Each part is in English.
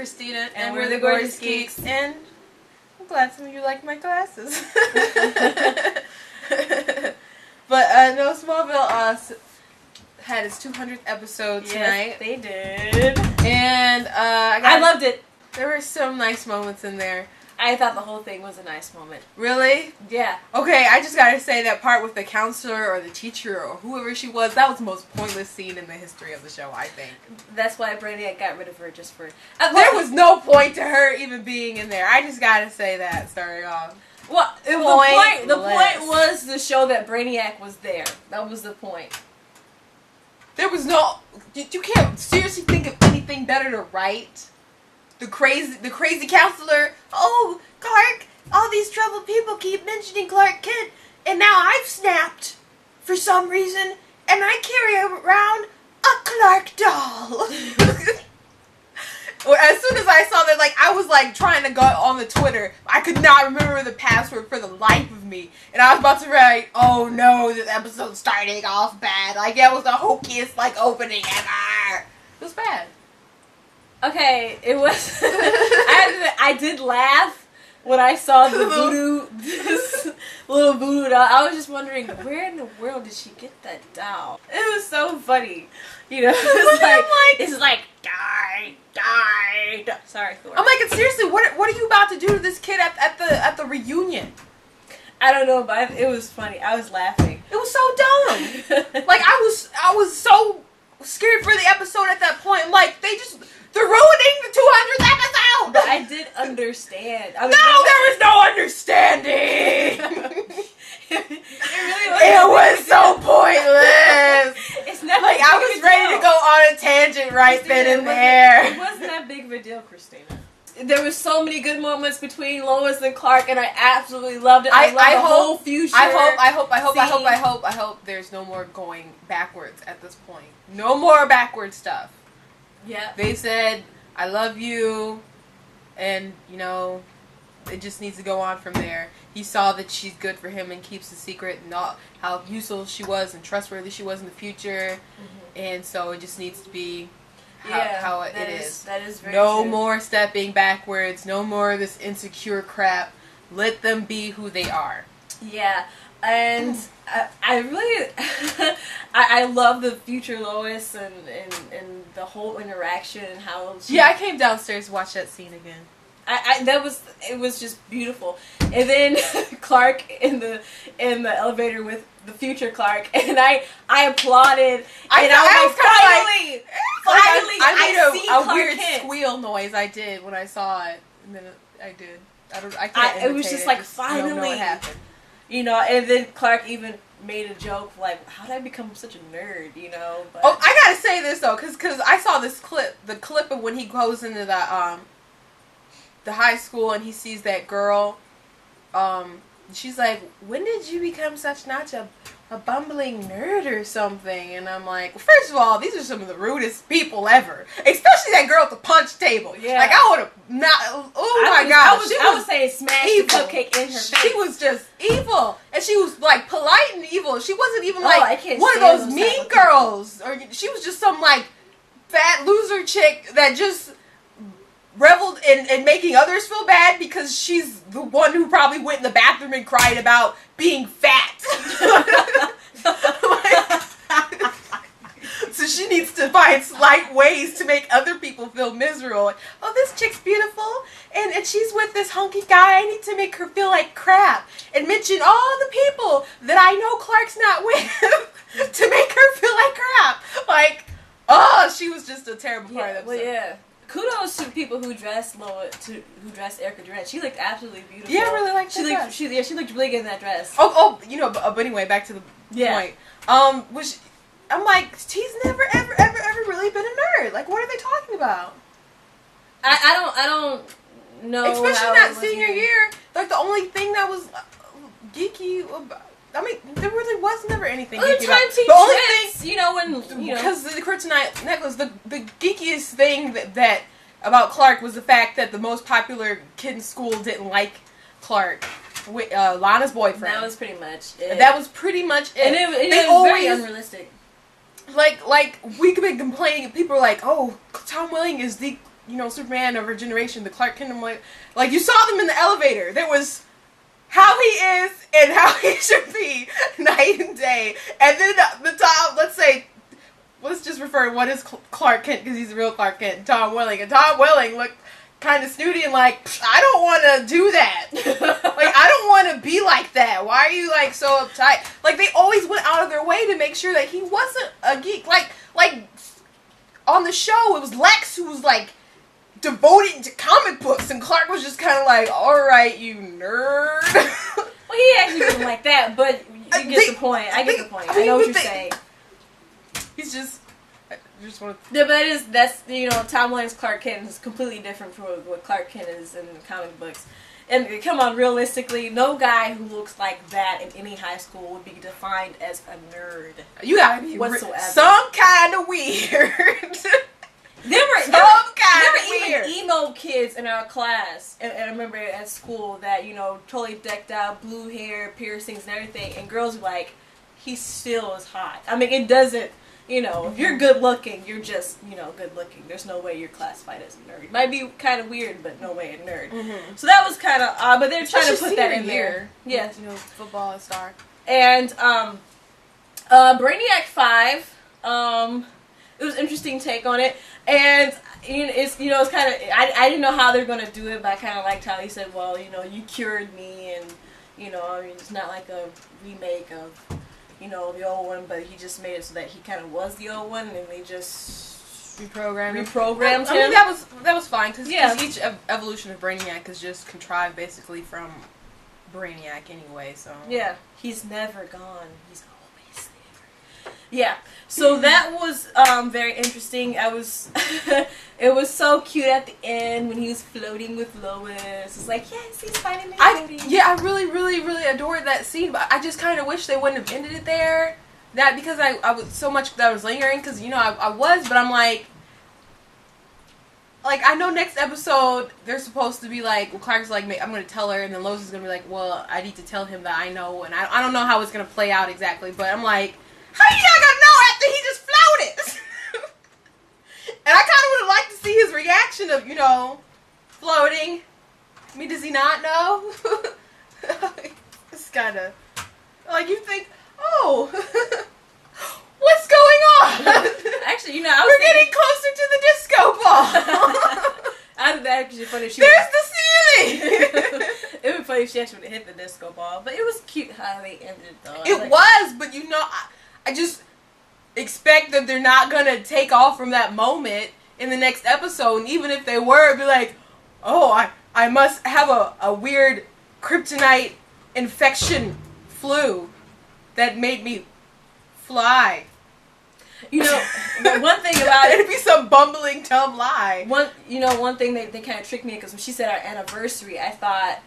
Christina. And we're the Gorgeous Geeks. And I'm glad some of you like my glasses. But no, Smallville had its 200th episode tonight. Yes, they did. And I loved it. There were some nice moments in there. I thought the whole thing was a nice moment. Really? Yeah. Okay, I just gotta say that part with the counselor or the teacher or whoever she was, that was the most pointless scene in the history of the show, I think. That's why Brainiac got rid of her just for... there was no point to her even being in there. I just gotta say that, starting off. Well, the point was to show that Brainiac was there. That was the point. There was no... You can't seriously think of anything better to write? The crazy counselor. Oh, Clark, all these troubled people keep mentioning Clark Kent, and now I've snapped for some reason, and I carry around a Clark doll. As soon as I saw that, I was trying to go on the Twitter. I could not remember the password for the life of me, and I was about to write, "Oh no, this episode's starting off bad." That was the hokiest opening ever. It was bad. Okay, it was. I did laugh when I saw this little voodoo doll. I was just wondering, where in the world did she get that doll? It was so funny, it's like die. Sorry, Thor. I'm seriously, what are you about to do to this kid at the reunion? I don't know, but it was funny. I was laughing. It was so dumb. I was so scared for the episode at that point. They're ruining the 200th episode! But I did understand. There was no understanding! It was so pointless! It's not I was ready to go on a tangent then and there. It wasn't that big of a deal, Christina. There was so many good moments between Lois and Clark, and I absolutely loved it. I loved the whole future. I hope there's no more going backwards at this point. No more backward stuff. Yeah. They said, "I love you," and it just needs to go on from there. He saw that she's good for him and keeps the secret, and how useful she was and trustworthy she was in the future, and so it just needs to be how it is. That is very No true. more stepping backwards. No more of this insecure crap. Let them be who they are. Yeah. And I really, I love the future Lois and the whole interaction and how she... Yeah, I came downstairs to watch that scene again. It was just beautiful. And then Clark in the elevator with the future Clark, and I applauded. I made a weird squeal noise. I did when I saw it, and then I did. I can't. It was just finally. Know what happened. And then Clark even made a joke how did I become such a nerd, But... Oh, I gotta say this though, cause I saw this the clip of when he goes into the high school and he sees that girl. She's like, "When did you become such a bumbling nerd or something?" And I'm like, well, first of all, these are some of the rudest people ever. Especially that girl at the punch table. Yeah. I would have not... Oh my God. I would say smash the cupcake in her face. She was just evil. And she was polite and evil. She wasn't even one of those mean girls. Or she was just some fat loser chick that just reveled in making others feel bad because she's the one who probably went in the bathroom and cried about being fat. So she needs to find slight ways to make other people feel miserable. Oh, this chick's beautiful, and she's with this hunky guy. I need to make her feel like crap, and mention all the people that I know Clark's not with to make her feel like crap. She was just a terrible part of that episode. Well, yeah. Kudos to the people who dressed Erica Durant. She looked absolutely beautiful. Yeah, I really liked that dress. She looked really good in that dress. But anyway, back to the point. I'm he's never ever really been a nerd. What are they talking about? I don't know. Especially not senior year. The only thing that was geeky about... there really was never anything geeky about. The only thing, because the kryptonite necklace, the geekiest thing that about Clark was the fact that the most popular kid in school didn't like Clark, Lana's boyfriend. That was pretty much it. That was pretty much it. And it was very unrealistic. We could be complaining, and people are like, "Oh, Tom Welling is the Superman of our generation, the Clark Kent, like you saw them in the elevator. There was how he is and how he should be night and day. And then the top, let's just refer to what is Clark Kent, because he's the real Clark Kent, Tom Welling. And Tom Welling looked kind of snooty and like, I don't want to do that. Like, I don't want to be like that. Why are you, like, so uptight? Like, they always went out of their way to make sure that he wasn't a geek. Like on the show, it was Lex who was, like, devoted to comic books, and Clark was just kind of like, alright, you nerd. Well, he actually wasn't like that, but you get the point. I get the point. I know what you're saying. He's just... Yeah, but that's Tom Welling's Clark Kent is completely different from what Clark Kent is in the comic books. And come on, realistically, no guy who looks like that in any high school would be defined as a nerd. You gotta be whatsoever. Some kind of weird. There were even emo kids in our class, and I remember at school that totally decked out, blue hair, piercings, and everything, and girls were like, he still is hot. I mean, it doesn't. If you're good looking, you're just, good looking. There's no way you're classified as a nerd. Might be kind of weird, but no way a nerd. Mm-hmm. So that was kind of odd, but they're trying to put that in there. Yes. Football star. And, Brainiac 5, it was an interesting take on it. And, it's kind of, I didn't know how they're going to do it, but I kind of liked how he said, well, you cured me, and, it's not like a remake of... the old one, but he just made it so that he kind of was the old one, and they just reprogrammed him. I mean, that was fine, because each evolution of Brainiac is just contrived basically from Brainiac anyway, so... Yeah, he's never gone. He's always there. Yeah, so that was very interesting. It was so cute at the end when he was floating with Lois. It's like, yes, he's finally floating. I really, really, really adored that scene, but I just kind of wish they wouldn't have ended it there. That because I was so much that I was lingering, because I was, but I'm like I know next episode they're supposed to be like, well, Clark's like, I'm going to tell her, and then Lois is going to be like, well, I need to tell him that I know, and I don't know how it's going to play out exactly, but I'm like, how you not going to know after he just floated? And I kind of would have liked to see his reaction of, floating. I mean, does he not know? It's kind of, like, you think, oh, what's going on? Actually, we're getting closer to the disco ball. I think that actually funny. There's the ceiling. It would be funny if she actually would have hit the disco ball, but it was cute how they ended, though. It was, but I just expect that they're not gonna take off from that moment in the next episode, and even if they were, it'd be like, oh, I must have a weird kryptonite infection flu that made me fly. The one thing about it... It'd be some bumbling, dumb lie. One thing they kind of tricked me, because when she said our anniversary, I thought,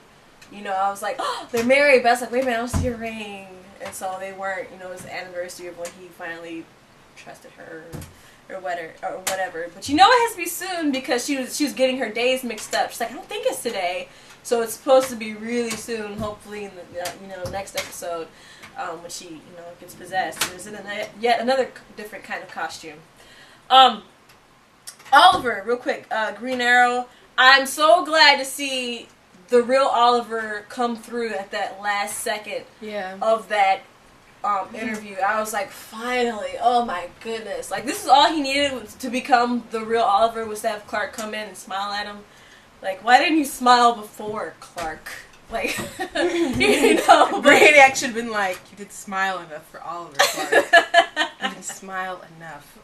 I was like, oh, they're married, but I was like, wait a minute, I don't see your ring. And so they weren't, it was the anniversary of when he finally trusted her or whatever. But it has to be soon, because she was getting her days mixed up. She's like, I don't think it's today. So it's supposed to be really soon, hopefully in the next episode, when she gets possessed. And there's yet another different kind of costume. Oliver, real quick, Green Arrow. I'm so glad to see the real Oliver come through at that last second of that interview. I was like, finally, oh my goodness. Like, this is all he needed to become the real Oliver, was to have Clark come in and smile at him. Like, why didn't you smile before, Clark? Like, Brainiac should have been like, you didn't smile enough for Oliver, Clark. You didn't smile enough.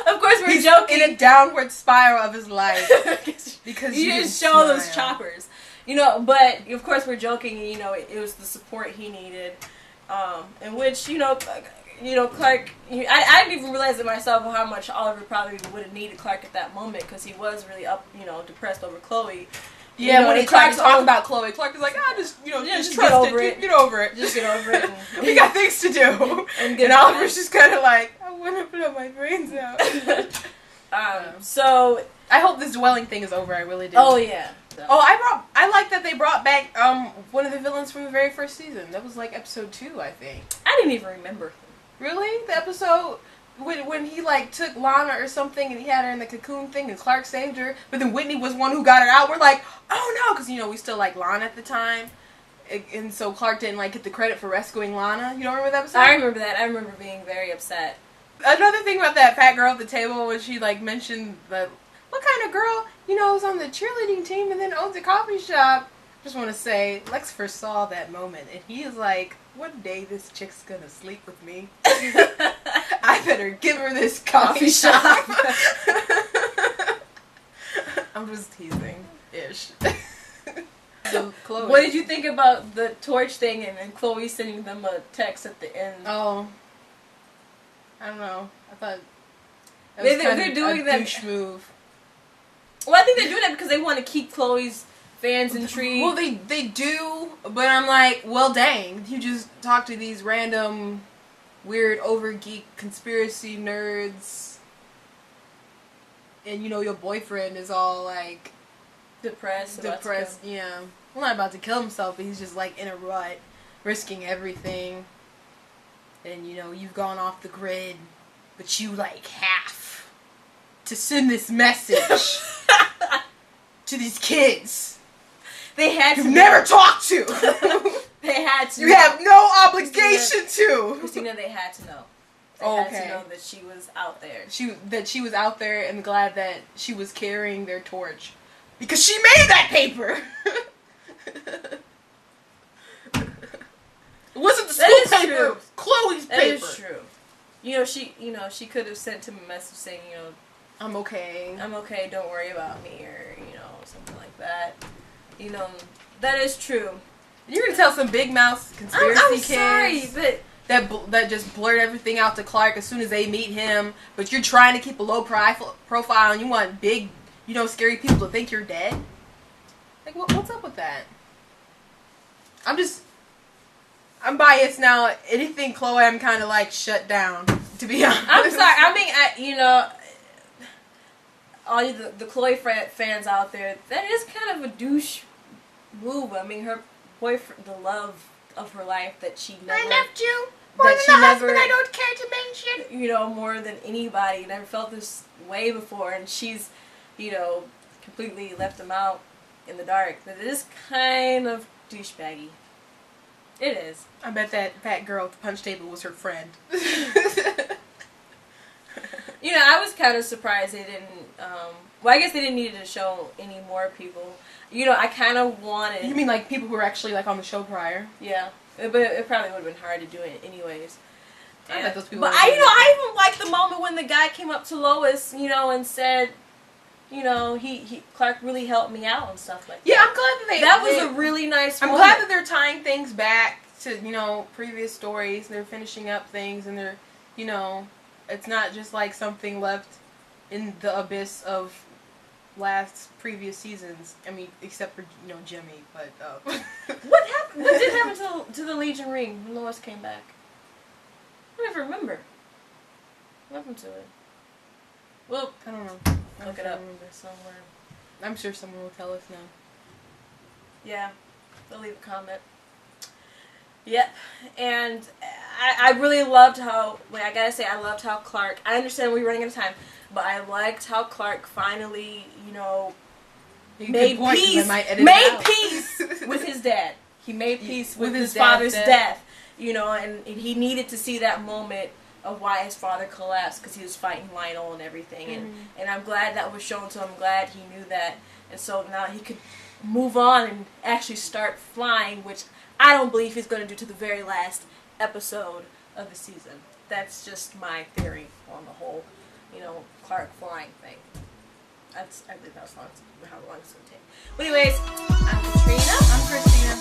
Of course, we're joking. In a downward spiral of his life. Because you didn't show those choppers. But of course we're joking. It was the support he needed, in which Clark. I didn't even realize it myself how much Oliver probably would have needed Clark at that moment, because he was really depressed over Chloe. Yeah, when Clark's talking about Chloe, Clark is like, just get over it. Get over it. Just get over it. We got things to do. And Oliver's just kind of like, I want to blow my brains out. So I hope this dwelling thing is over. I really do. Oh yeah. So. Oh, I like that they brought back one of the villains from the very first season. That was like episode 2, I think. I didn't even remember him. Really? The episode when he like took Lana or something and he had her in the cocoon thing and Clark saved her, but then Whitney was one who got her out. We're like, oh no, because we still like Lana at the time, and so Clark didn't like get the credit for rescuing Lana. You don't remember that episode? I remember that. I remember being very upset. Another thing about that fat girl at the table was she like mentioned that what kind of girl is on the cheerleading team and then owns a coffee shop. Just want to say Lex foresaw that moment and he is like, one day this chick's gonna sleep with me. I better give her this coffee shop. I'm just teasing ish. So, Chloe. What did you think about the torch thing and Chloe sending them a text at the end? Oh, I don't know. I thought that they're doing that douche move. Well, I think they're doing that because they want to keep Chloe's fans intrigued. Well, they do, but I'm like, well, dang, you just talk to these random, weird, over geek conspiracy nerds, and your boyfriend is all like depressed. Yeah, well, not about to kill himself, but he's just like in a rut, risking everything. And you've gone off the grid, but you like have to send this message to these kids. They had to. You've never talked to. They had to. You have no obligation to. Christina, they had to know. They had to know that she was out there. She was out there, and glad that she was carrying their torch, because she made that paper. It wasn't the school paper. True. Chloe's paper. That is true. She could have sent him a message saying, I'm okay. I'm okay. Don't worry about me, or something like that. That is true. You're gonna tell some big mouth conspiracy I'm kids. Sorry, but that just blurt everything out to Clark as soon as they meet him. But you're trying to keep a low profile, and you want big, scary people to think you're dead. Like, what's up with that? I'm biased now. Anything Chloe, I'm kind of like shut down. To be honest, I'm sorry. I mean, all the Chloe fans out there, that is kind of a douche move. I mean, her boyfriend, the love of her life that she never... I left you more than the husband I don't care to mention. More than anybody. Never felt this way before, and she's, completely left him out in the dark. But it is kind of douchebaggy. It is. I bet that fat girl at the punch table was her friend. I was kind of surprised they didn't, well, I guess they didn't need to show any more people. I kind of wanted... You mean like people who were actually like on the show prior? Yeah. But it probably would have been hard to do it anyways. I bet those people... But I even liked the moment when the guy came up to Lois, and said, Clark really helped me out and stuff like that. Yeah, I'm glad that that was a really nice moment. I'm glad that they're tying things back to, previous stories. They're finishing up things, and they're, it's not just like something left in the abyss of previous seasons. I mean, except for, Jimmy, but, What happened? What did happen to the Legion ring when Lois came back? I don't even remember. What happened to it? Well, I don't know. Look it up somewhere. I'm sure someone will tell us now. Yeah, they'll leave a comment. Yep, and I really loved how, I gotta say, I loved how Clark, I understand we're running out of time, but I liked how Clark finally, made peace with his dad. He made peace with his father's death, and he needed to see that moment of why his father collapsed, because he was fighting Lionel and everything, and I'm glad that was shown to him. I'm glad he knew that, and so now he could move on and actually start flying, which I don't believe he's going to do to the very last episode of the season. That's just my theory on the whole, Clark flying thing. I believe that's how long it's going to take. But anyways, I'm Katrina. I'm Christina.